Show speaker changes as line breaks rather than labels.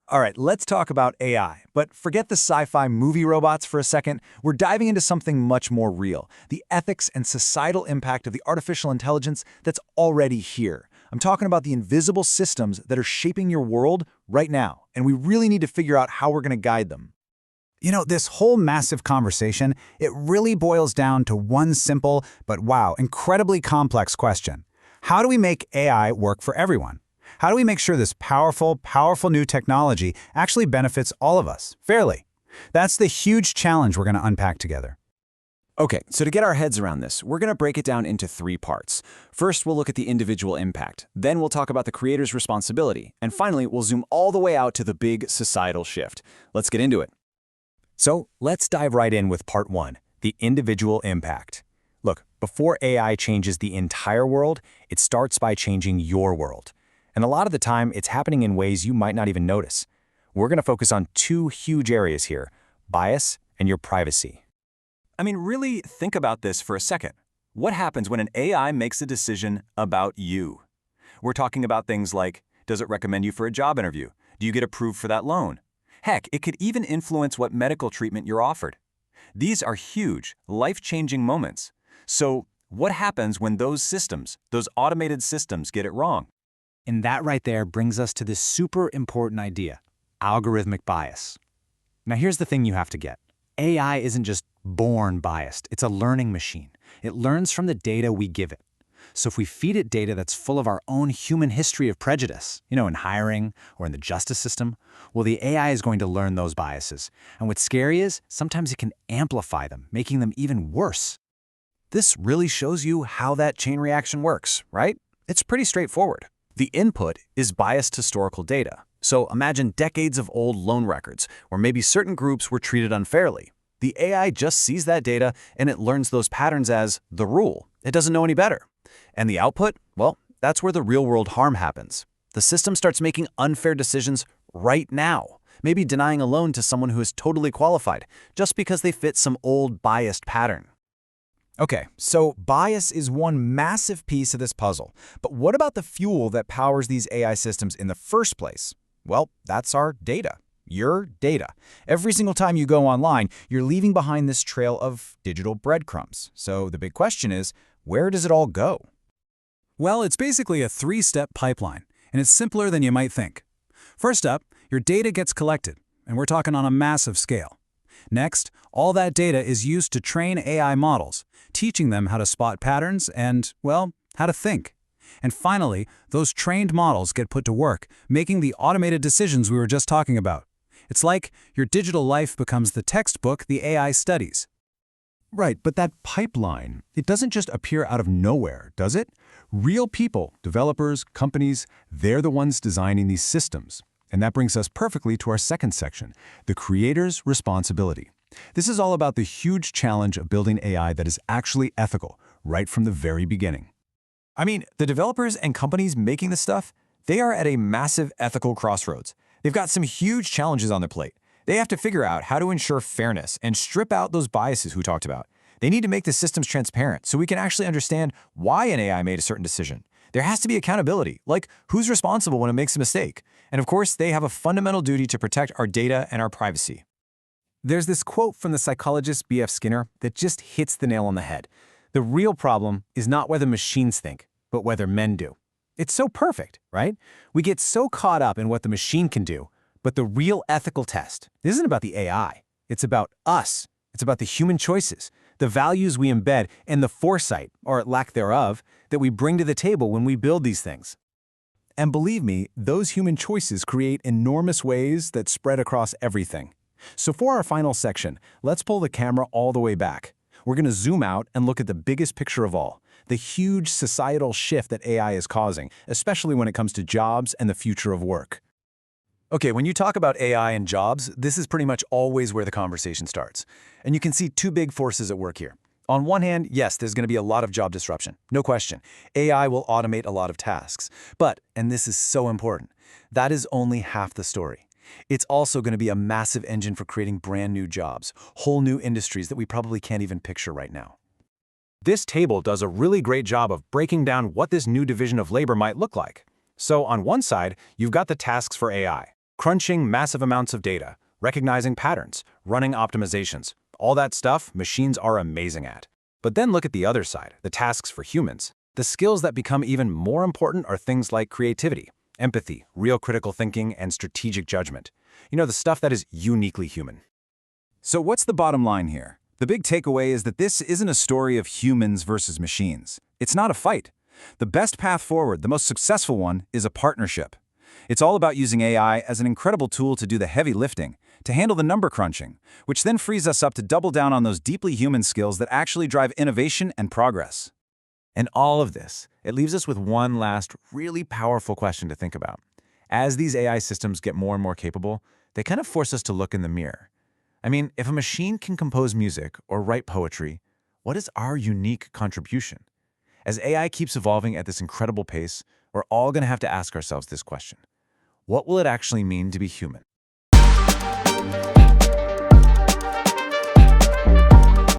All right, let's talk about AI. But forget the sci-fi movie robots for a second. We're diving into something much more real, the ethics and societal impact of the artificial intelligence that's already here. I'm talking about the invisible systems that are shaping your world right now, and we really need to figure out how we're going to guide them.
You know, this whole massive conversation, it really boils down to one simple, but wow, incredibly complex question. How do we make AI work for everyone? How do we make sure this powerful new technology actually benefits all of us, fairly? That's the huge challenge we're going to unpack together.
Okay, so to get our heads around this, we're going to break it down into 3 parts. First, we'll look at the individual impact. Then we'll talk about the creator's responsibility. And finally, we'll zoom all the way out to the big societal shift. Let's get into it.
So let's dive right in with part 1, the individual impact. Look, before AI changes the entire world, it starts by changing your world. And a lot of the time, it's happening in ways you might not even notice. We're going to focus on 2 huge areas here, bias and your privacy.
I mean, really think about this for a second. What happens when an AI makes a decision about you? We're talking about things like, does it recommend you for a job interview? Do you get approved for that loan? Heck, it could even influence what medical treatment you're offered. These are huge, life-changing moments. So what happens when those systems, those automated systems, get it wrong?
And that right there brings us to this super important idea, algorithmic bias. Now here's the thing you have to get. AI isn't just born biased, it's a learning machine. It learns from the data we give it. So if we feed it data that's full of our own human history of prejudice, in hiring or in the justice system, well, the AI is going to learn those biases. And what's scary is, sometimes it can amplify them, making them even worse.
This really shows you how that chain reaction works, right? It's pretty straightforward. The input is biased historical data. So imagine decades of old loan records where maybe certain groups were treated unfairly. The AI just sees that data and it learns those patterns as the rule. It doesn't know any better. And the output? Well, that's where the real-world harm happens. The system starts making unfair decisions right now, maybe denying a loan to someone who is totally qualified just because they fit some old biased pattern.
Okay, so bias is one massive piece of this puzzle. But what about the fuel that powers these AI systems in the first place? Well, that's our data. Your data. Every single time you go online, you're leaving behind this trail of digital breadcrumbs. So the big question is, where does it all go?
Well, it's basically a 3-step pipeline, and it's simpler than you might think. First up, your data gets collected, and we're talking on a massive scale. Next, all that data is used to train AI models, teaching them how to spot patterns and, well, how to think. And finally, those trained models get put to work, making the automated decisions we were just talking about. It's like your digital life becomes the textbook the AI studies.
Right, but that pipeline, it doesn't just appear out of nowhere, does it? Real people, developers, companies, they're the ones designing these systems. And that brings us perfectly to our second section, the creator's responsibility. This is all about the huge challenge of building AI that is actually ethical, right from the very beginning.
I mean, the developers and companies making this stuff, they are at a massive ethical crossroads. They've got some huge challenges on their plate. They have to figure out how to ensure fairness and strip out those biases we talked about. They need to make the systems transparent so we can actually understand why an AI made a certain decision. There has to be accountability, like who's responsible when it makes a mistake. And of course, they have a fundamental duty to protect our data and our privacy.
There's this quote from the psychologist B.F. Skinner that just hits the nail on the head. The real problem is not whether machines think, but whether men do. It's so perfect, right? We get so caught up in what the machine can do, but the real ethical test isn't about the AI. It's about us. It's about the human choices, the values we embed, and the foresight, or lack thereof, that we bring to the table when we build these things.
And believe me, those human choices create enormous waves that spread across everything. So for our final section, let's pull the camera all the way back. We're going to zoom out and look at the biggest picture of all, the huge societal shift that AI is causing, especially when it comes to jobs and the future of work.
Okay, when you talk about AI and jobs, this is pretty much always where the conversation starts. And you can see 2 big forces at work here. On one hand, yes, there's going to be a lot of job disruption, no question. AI will automate a lot of tasks. But, and this is so important, that is only half the story. It's also going to be a massive engine for creating brand new jobs, whole new industries that we probably can't even picture right now.
This table does a really great job of breaking down what this new division of labor might look like. So on one side, you've got the tasks for AI.
Crunching massive amounts of data, recognizing patterns, running optimizations. All that stuff machines are amazing at. But then look at the other side, the tasks for humans. The skills that become even more important are things like creativity, empathy, real critical thinking, and strategic judgment. You know, the stuff that is uniquely human.
So what's the bottom line here? The big takeaway is that this isn't a story of humans versus machines. It's not a fight. The best path forward, the most successful one, is a partnership. It's all about using AI as an incredible tool to do the heavy lifting, to handle the number crunching, which then frees us up to double down on those deeply human skills that actually drive innovation and progress.
And all of this, it leaves us with one last really powerful question to think about. As these AI systems get more and more capable, they kind of force us to look in the mirror. I mean, if a machine can compose music or write poetry, what is our unique contribution? As AI keeps evolving at this incredible pace, we're all going to have to ask ourselves this question. What will it actually mean to be human?